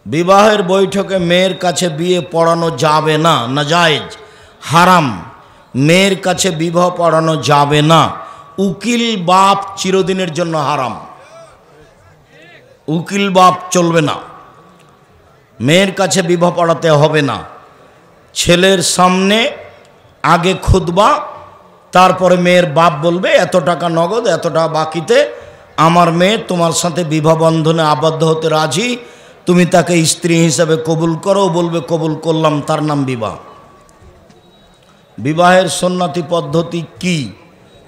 বিবাহের বৈঠকে মেয়ের কাছে বিয়ে পড়ানো যাবে না, নাজায়েজ, হারাম। মেয়ের কাছে বিবাহ পড়ানো যাবে না। উকিল বাপ চিরদিনের জন্য হারাম। উকিল বাপ চলবে না। মেয়ের কাছে বিবাহ পড়াতে হবে না। ছেলের সামনে আগে খুতবা, তারপরে মেয়ের বাপ বলবে এত টাকা নগদ, এত টাকা বাকিতে আমার মেয়ে তোমার সাথে বিবাহ বন্ধনে আবদ্ধ হতে রাজি, তুমি তাকে স্ত্রী হিসাবে কবুল করো। বলবে কবুল করলাম, তার নাম বিবাহ। বিবাহের সুন্নতি পদ্ধতি কি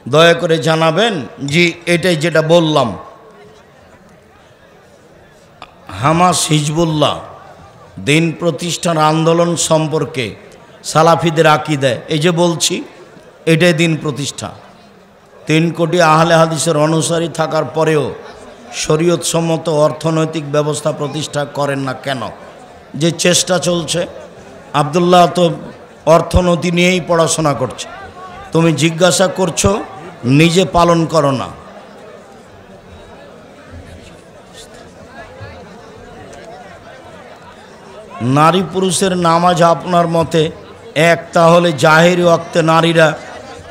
দয়া করে জানাবেন। জি, এটাই যেটা বললাম। হামাস হিজবুল্লাহ দিন প্রতিষ্ঠার আন্দোলন সম্পর্কে সালাফিদের আকীদা, এই যে বলছি, এটাই দিন প্রতিষ্ঠা। 3 কোটি আহলে হাদিসের অনুসারী থাকার পরেও শরীয়ত সম্মত অর্থনৈতিক ব্যবস্থা প্রতিষ্ঠা করেন না কেন? যে চেষ্টা চলছে। আব্দুল্লাহ তো অর্থনীতি নিয়েই পড়াশোনা করছে, তুমি জিজ্ঞাসা করছো, নিজে পালন করো না। নারী পুরুষের নামাজ আপনার মতে এক, তাহলে জাহেরি ওয়াক্তে নারীরা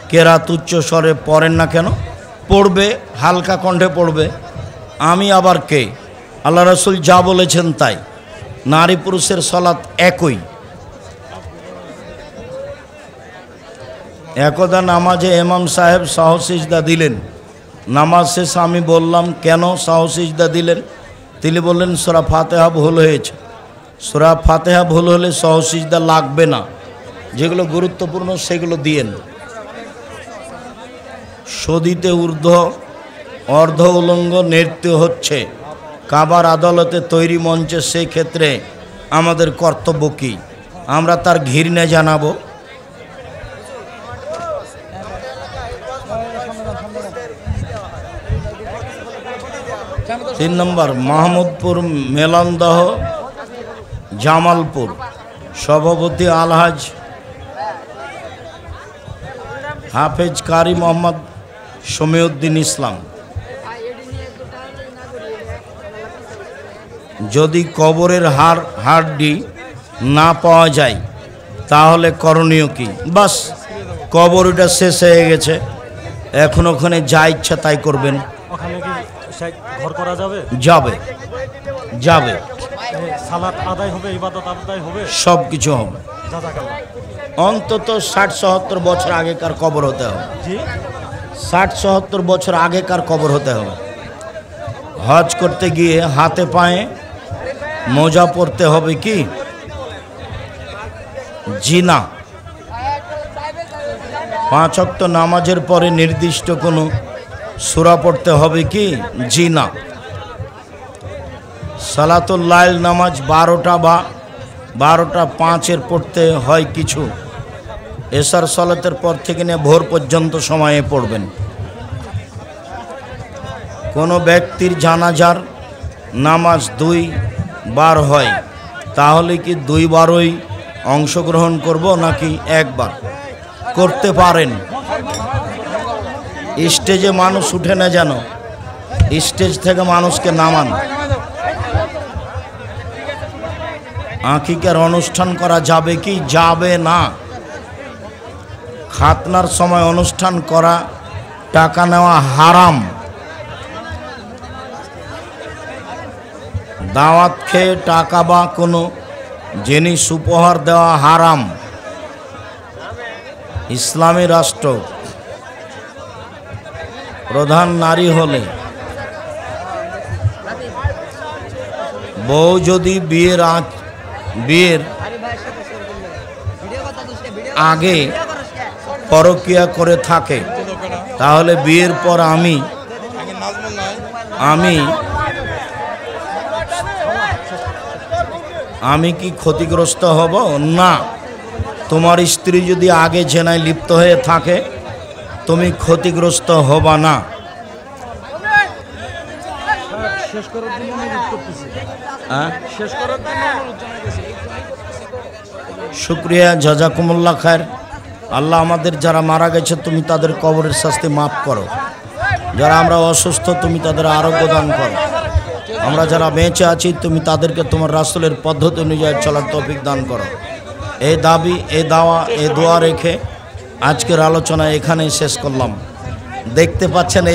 কেরাত উচ্চ স্বরে পড়েন না কেন? পড়বে, হালকা কণ্ঠে পড়বে। আমি আবার কে? আল্লাহ রাসূল যা বলেছেন তাই। নারী পুরুষের সালাত একই। একদা নামাজে ইমাম সাহেব সাহসিজদা দিলেন। নামাজ শেষে আমি বললাম, কেন সাহসিজদা দিলেন? তিনি বললেন, সূরা ফাতিহা ভুল হয়েছে। সূরা ফাতিহা ভুল হলে সাহসিজদা লাগবে না, যেগুলো গুরুত্বপূর্ণ সেগুলো দিয়েন। সদিতে অর্ধ উলঙ্গ নৃত্য হচ্ছে কাবার আদালতে তৈরি মঞ্চে, সেই ক্ষেত্রে আমাদের কর্তব্য কি? আমরা তার ঘৃণা জানাবো? 3 নম্বর, মাহমুদপুর মেলান্দহ জামালপুর, সভাপতি আলহাজ হাফেজ কারি মোহাম্মদ শমীউদ্দিন ইসলাম। যদি কবরের হাড়টি না পাওয়া যায় তাহলে করণীয় কি? বাস, কবর ওটা শেষ হয়ে গেছে, এখন ওখানে যা ইচ্ছা তাই করবেন। ঘর করা যাবে? যাবে, যাবে। সালাত আদায় হবে, ইবাদত আদায় হবে, সব কিছু হবে। অন্তত 60-70 বছর আগেকার কবর হতে হবে। 60-70 বছর আগেকার কবর হতে হবে। হজ করতে গিয়ে হাতে পায়ে মোজা পরতে হবে কি? জি না। 5 ওয়াক্ত নামাজের পরে নির্দিষ্ট কোনো সূরা পড়তে হবে কি? জি না। সালাতুল লাইল নামাজ 12টা বা 12:05 পড়তে হয় কিছু। এশার সালাতের পর থেকে নিয়ে ভোর পর্যন্ত সময়ে পড়বেন। কোনো ব্যক্তির জানাজার নামাজ 2 বার হয়, তাহলে কি 2 বারই অংশগ্রহণ করব নাকি একবার? করতে পারেন। স্টেজে মানুষ উঠে না যেন, স্টেজ থেকে মানুষকে নামান। আকিকার অনুষ্ঠান করা যাবে কি? যাবে না। খাতনার সময় অনুষ্ঠান করা, টাকা নেওয়া হারাম। দাওয়াত খেয়ে টাকা বা কোনো জিনিস উপহার দেওয়া হারাম। ইসলামী রাষ্ট্র প্রধান নারী হলে বউ যদি বিয়ের আগে পরকিয়া করে থাকে, তাহলে বিয়ের পর আমি কি ক্ষতিগ্রস্ত হব? না। তোমার স্ত্রী যদি আগে জেনায় লিপ্ত হয়ে থাকে, তুমি ক্ষতিগ্রস্ত হবা না। শুক্রিয়া, জাজাকুমুল্লাহ খায়ের। আল্লাহ আমাদের যারা মারা গেছে তুমি তাদের কবরের শাস্তি মাফ করো, যারা আমরা অসুস্থ তুমি তাদের আরোগ্য দান করো। আমরা যারা বেঁচে আছি তুমি তাদেরকে তোমার রাসূলের পদ্ধতি অনুযায়ী চলার তৌফিক দান করো। এই দাবি, এই দাওয়া, এই দোয়া রেখে আজকের আলোচনা এখানেই শেষ করলাম। দেখতে পাচ্ছেন